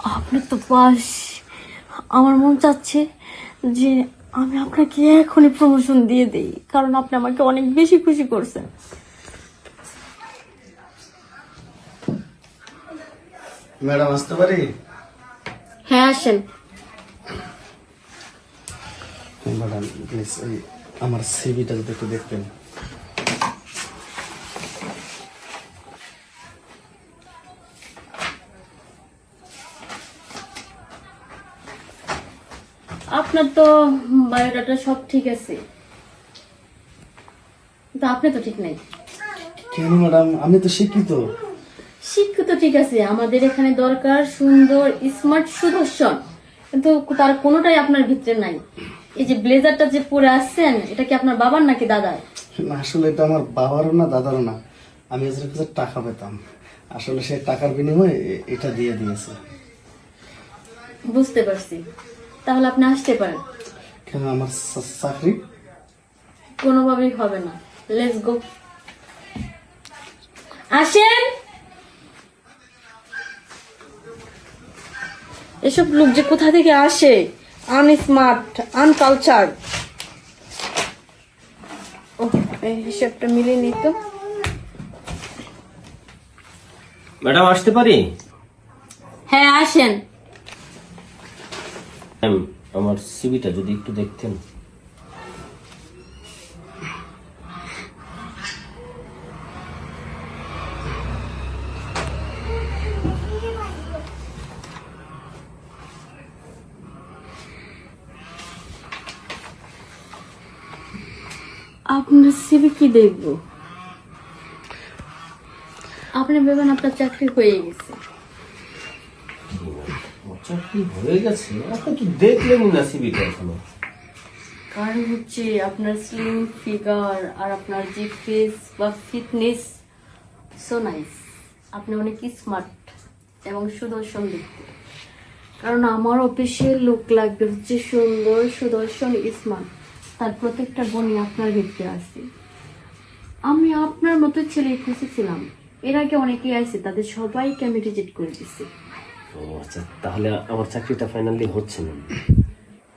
আপনার তো পাস, আমার মন চাচ্ছে যে আমি আপনাকে এখনই প্রমোশন দিয়ে দিই, কারণ আপনি আমাকে অনেক বেশি খুশি করছেন। ম্যাডাম আসতে পারি? হ্যাঁ আসেন। ম্যাডাম প্লিজ এই আমার সিভিটা যদি একটু দেখতেন। আপনার তো বায়োডাটা সব ঠিক আছে, কিন্তু আপনি তো ঠিক নাই। কেন ম্যাডাম, আমি তো শিক্ষিত। শিক্ষিত ঠিক আছে, আমাদের এখানে দরকার সুন্দর স্মার্ট সুদর্শন, কিন্তু তার কোনোটাই আপনার ভিতরে নাই। এই যে ব্লেজারটা যে পরে আসছেন, এটা কি আপনার বাবার নাকি দাদার? না, আসলে এটা আমার বাবারও না দাদারও না। আমি এর কাছে টাকা পেতাম, আসলে সে টাকার বিনিময়ে এটা দিয়ে দিয়েছে। বুঝতে পারছি, তাহলে আপনি আসতে পারেন। কেন আমার চাকরি? কোনোভাবেই হবে না, লেটস গো। আসেন। এসব লোক যে কোথা থেকে আসে, আনস্মার্ট, আনকালচার। ও এই হিসাবটা মিলিয়ে নিই তো। ম্যাডাম আসতে পারি? হ্যাঁ আসেন। ম্যাম, আমার সিভিটা যদি একটু দেখতেন। আপনার সিভি কি দেখবো? আপনি ভেবেন আপনার চাকরি হয়ে গেছে। আমার চাকরি হয়ে গেছে? আপনি তো দেখলেনই না সিভিটা এখনো। কারণ হচ্ছে আপনার স্লিম ফিগার আর আপনার যে ফেস বা ফিটনেস, সো নাইস। আপনি অনেক স্মার্ট এবং সুদর্শন দেখতে। কারণ আমার অফিসে লোক লাগবে হচ্ছে সুন্দর, সুদর্শন, স্মার্ট। তার প্রত্যেকটা গুণই আপনার ভিতরে আছে। আমি আপনার মতো ছেলে খুঁজেছিলাম, এর আগে অনেকেই আছে, তাদের সবাইকে আমি রিজেক্ট করে দিচ্ছি। ও আচ্ছা, তাহলে আমার চাকরিটা ফাইনালি হচ্ছে না?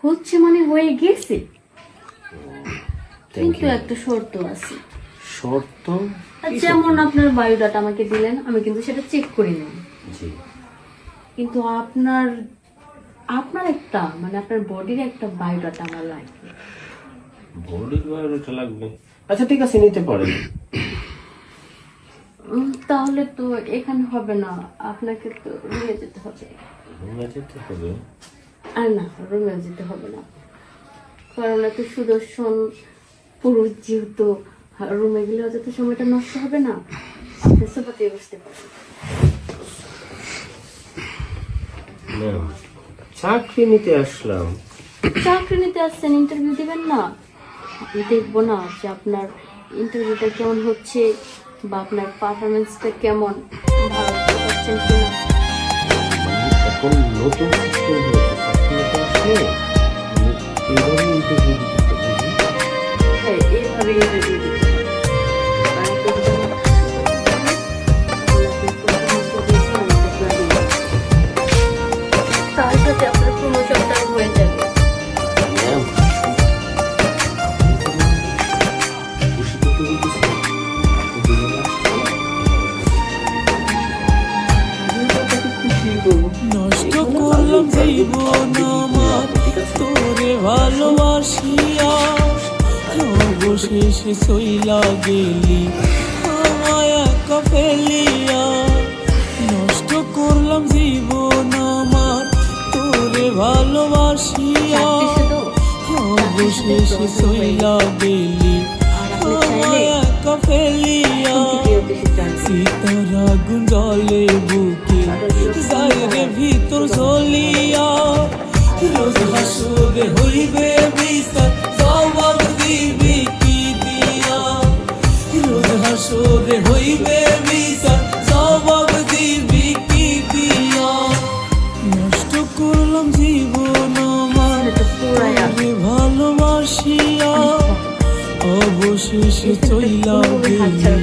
হচ্ছে মানে হয়ে গেছে, থ্যাংক কিন্তু ইউ। একটা শর্ত আছে। শর্ত? যেমন আপনার বায়োডাটা আমাকে দিলেন, আমি কিন্তু সেটা চেক করে নিই, জি। কিন্তু আপনার আপনার একটা মানে আপনার বডির একটা বায়োডাটা আমার লাগবে। বডির বায়োডাটা লাগবে? আচ্ছা ঠিক আছে, নিতে পারেন। তাহলে তো এখানে হবে না, আপনাকে তো রুমে যেতে হবে। রুমে যেতে হবে? আর না, রুমে যেতে হবে না, কারণ এত সুদর্শন পুরুষ যেহেতু, রুমে গেলে অযথা সময়টা নষ্ট হবে না। আপনি সোফাতে বসতে পারেন। ম্যাম, চাকরি নিতে আসলাম। চাকরি নিতে আসছেন, ইন্টারভিউ দিবেন না? আমি দেখবো না যে আপনার ইন্টারভিউটা কেমন হচ্ছে বা আপনার পারফরমেন্সটা কেমন, ভালো করতে পারছেন কিনা। এখন নতুন সিস্টেম হয়েছে, চাকরি নিতে আসলে এইভাবে ইন্টারভিউ দিতে হবে। হ্যাঁ, এইভাবে ইন্টারভিউ দিতে হবে। আর একটা কথা বলি, তার সাথে আপনার প্রমোশনটা হয়ে যাবে। ম্যাম, খুশি করতে বলতেছি। নষ্ট করলাম জীবন আমার তোরে ভালোবাসিয়া, অবশেষে সইলা গেলি আমায় একা ফেলিয়া। নষ্ট করলাম জীবন আমার তোরে ভালোবাসিয়া, অবশেষে সইলা গেলি আমায় একা ফেলিয়া। সীতার আগুন জলে বুকে যাইরে ভিতর জ্বলিয়া, রোজ হাসরে হইবে বিচার জবাব দিবি কি দিয়া। রোজ হাসরে হইবে বিচার জবাব দিবি কি দিয়া। নষ্ট করলাম জীবন আমার তোরে ভালোবাসিয়া, অবশেষে চইলা গেলি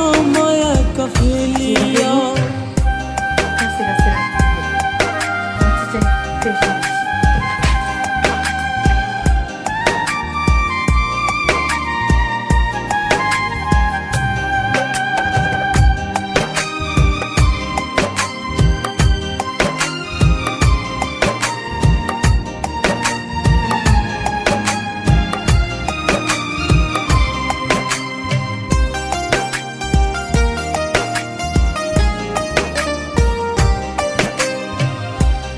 আমায় একা ফেলিয়া। বেশি বেশি।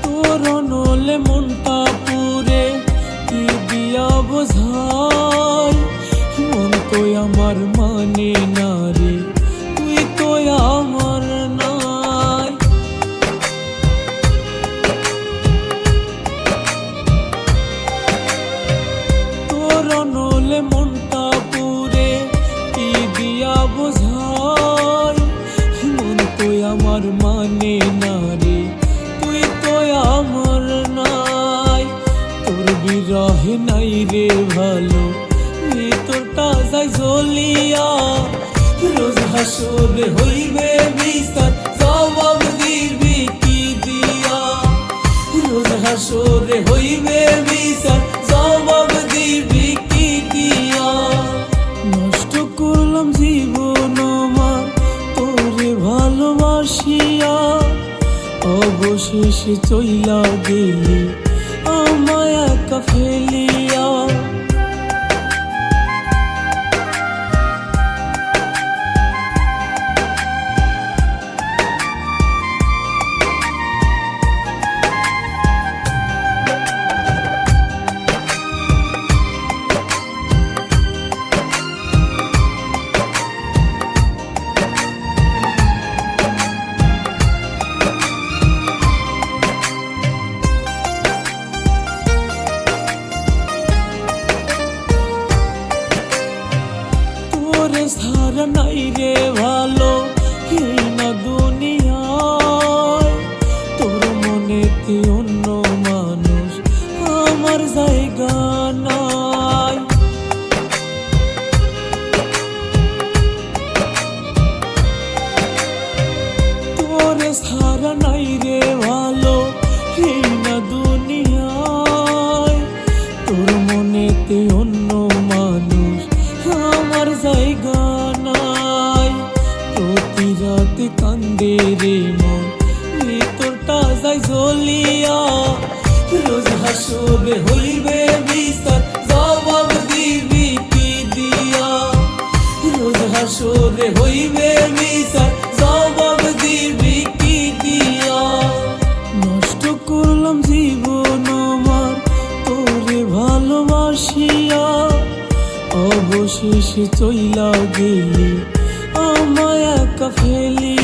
তোর নলে মনটা পুরে কি দিয়া বোঝাই, মন তো আমার মানে না রে, তুই তো আমার নাই। তোর নলে মনটা পুরে কি দিয়া বোঝাই, মন তো আমার মানে না রে, তুই তো আমার নাই। তোর বিরহে নাই রে ভালো, ভিতরটা যাই জ্বলিয়া, রোজ হাসরে হইবে বিচার, জবাব দিবি কি দিয়া। রোজ হাসরে হইবে বিচার, জবাব দিবি কি দিয়া। নষ্ট করলাম জীবন আমার তোরে ভালোবাসিয়া, অবশেষে চইলা গেলি আমায় একা ফেলিয়া। তোরে সারা নাই রে ভালো এই না দুনিয়ায়, তোর মনেতে অন্য মানুষ আমার জায়গা নাই। তোরে সারা নাই রে ভালো এই না দুনিয়ায়, তোর মনেতে অন্য মানুষ আমার জায়গা নাই। প্রতি রাতে কান্দে রে মন, ভিতরটা যাই জ্বলিয়া, রোজ হাসরে হইবে বিচার, জবাব দিবি কি দিয়া। রোজ হাসরে হইবে বিচার, জবাব দিবি কি দিয়া। নষ্ট করলাম জীবন আমার তোরে ভালোবাসিয়া, অবশেষে চইলা গেলি আমায় একা ফেলি।